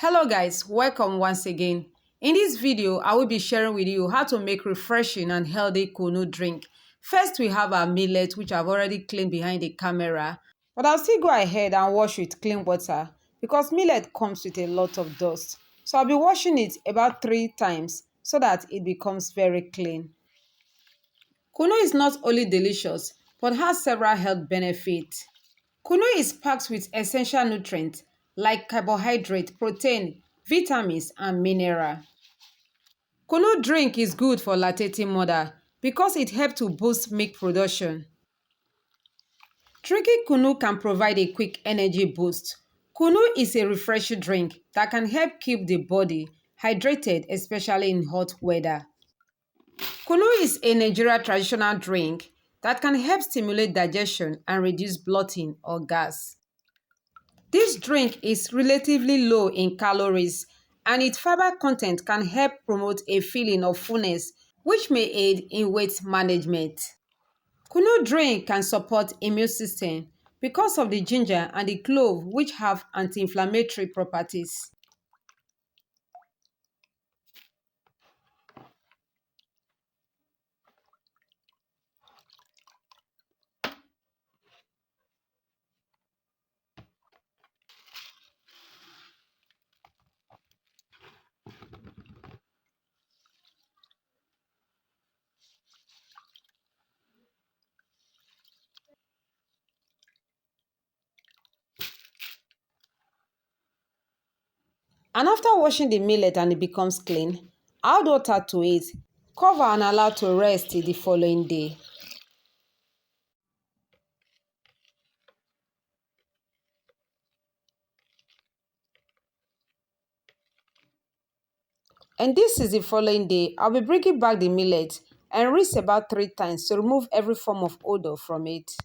Hello guys, welcome once again. In this video, I will be sharing with you how to make refreshing and healthy Kunu drink. First, we have our millet, which I've already cleaned behind the camera. But I'll still go ahead and wash with clean water because millet comes with a lot of dust. So I'll be washing it about 3 times so that it becomes very clean. Kunu is not only delicious, but has several health benefits. Kunu is packed with essential nutrients like carbohydrate, protein, vitamins, and mineral. Kunu drink is good for lactating mother because it helps to boost milk production. Drinking Kunu can provide a quick energy boost. Kunu is a refreshing drink that can help keep the body hydrated, especially in hot weather. Kunu is a Nigerian traditional drink that can help stimulate digestion and reduce bloating or gas. This drink is relatively low in calories and its fiber content can help promote a feeling of fullness, which may aid in weight management. Kunu drink can support immune system because of the ginger and the clove, which have anti-inflammatory properties. And after washing the millet and it becomes clean, add water to it, cover and allow to rest till the following day. And this is the following day. I'll be bringing back the millet and rinse about 3 times to remove every form of odor from it.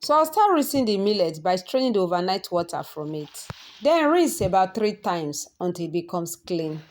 So I'll start rinsing the millet by straining the overnight water from it. Then rinse about 3 times until it becomes clean.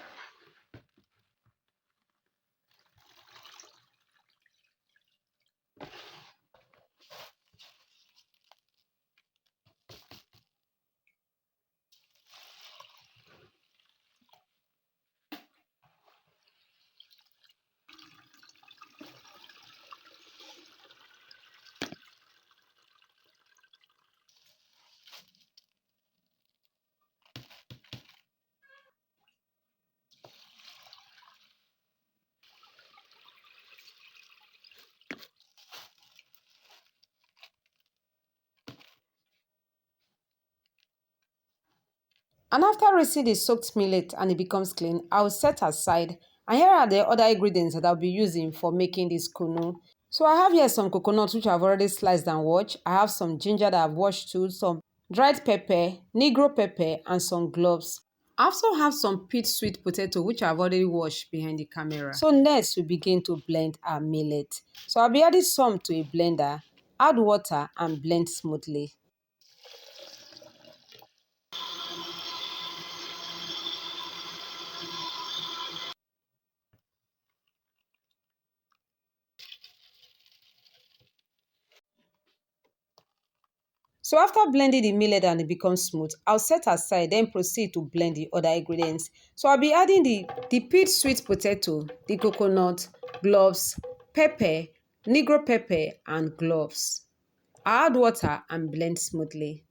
And after rinsing the soaked millet and it becomes clean, I will set aside. And here are the other ingredients that I'll be using for making this kunu. So I have here some coconuts which I've already sliced and washed. I have some ginger that I've washed too, some dried pepper, negro pepper, and some cloves. I also have some peeled sweet potato which I've already washed behind the camera. So next we begin to blend our millet. So I'll be adding some to a blender, add water and blend smoothly. So after blending the millet and it becomes smooth, I'll set aside, then proceed to blend the other ingredients. So I'll be adding the peeled sweet potato, the coconut, cloves, pepper, negro pepper, and cloves. I'll add water and blend smoothly.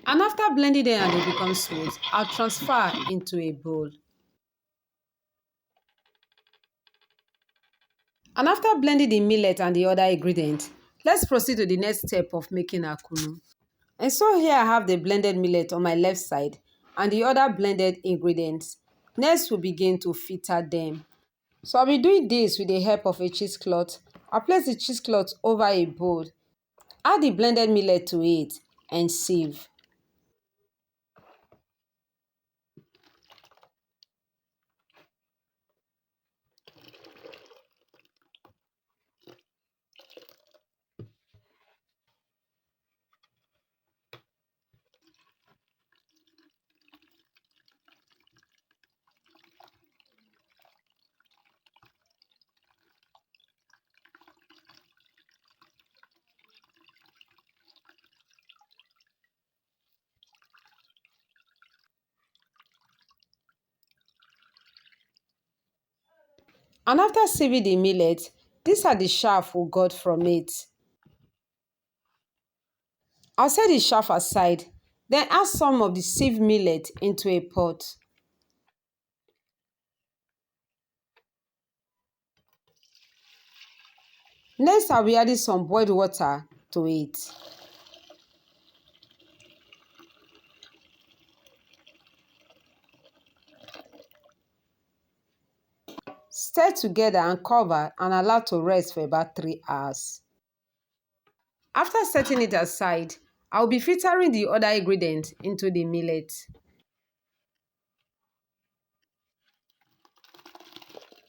And after blending them and it becomes smooth, I'll transfer into a bowl. And after blending the millet and the other ingredients, let's proceed to the next step of making our kunu. And so here I have the blended millet on my left side and the other blended ingredients. Next we'll begin to filter them. So I'll be doing this with the help of a cheesecloth. I'll place the cheesecloth over a bowl. Add the blended millet to it and sieve. And after sieving the millet, these are the chaff we got from it. I'll set the chaff aside, then add some of the sieved millet into a pot. Next, I'll be adding some boiled water to it. Stir together and cover and allow to rest for about 3 hours. After setting it aside, I'll be filtering the other ingredients into the millet.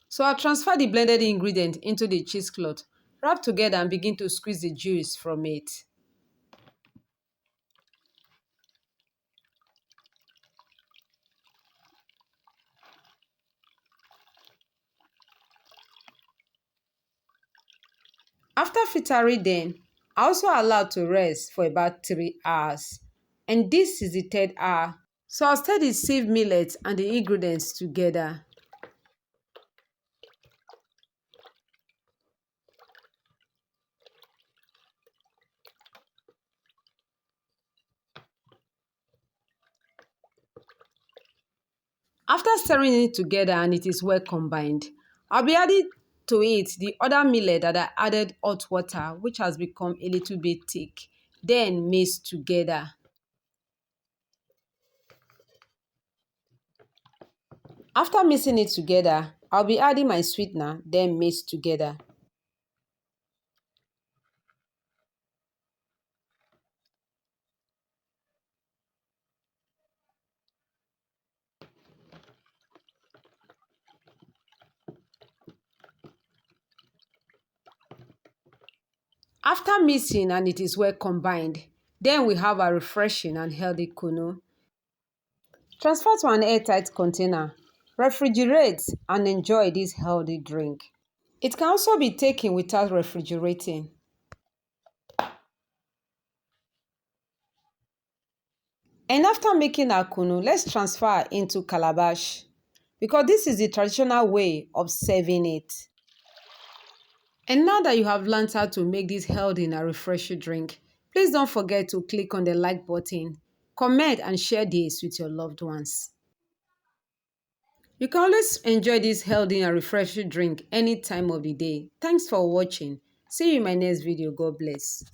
So I'll transfer the blended ingredient into the cheesecloth, wrap together and begin to squeeze the juice from it. After filtering them, I also allow to rest for about 3 hours. And this is the third hour. So I'll stir the sieved millet and the ingredients together. After stirring it together and it is well combined, I'll be adding to it the other millet that I added hot water, which has become a little bit thick. Then mix together. After mixing it together, I'll be adding my sweetener, then mix together. After mixing and it is well combined, then we have a refreshing and healthy Kunu. Transfer to an airtight container, refrigerate and enjoy this healthy drink. It can also be taken without refrigerating. And after making our Kunu, let's transfer into calabash because this is the traditional way of serving it. And now that you have learned how to make this healthy and refreshing drink, please don't forget to click on the like button, comment and share this with your loved ones. You can always enjoy this healthy and refreshing drink any time of the day. Thanks for watching. See you in my next video. God bless.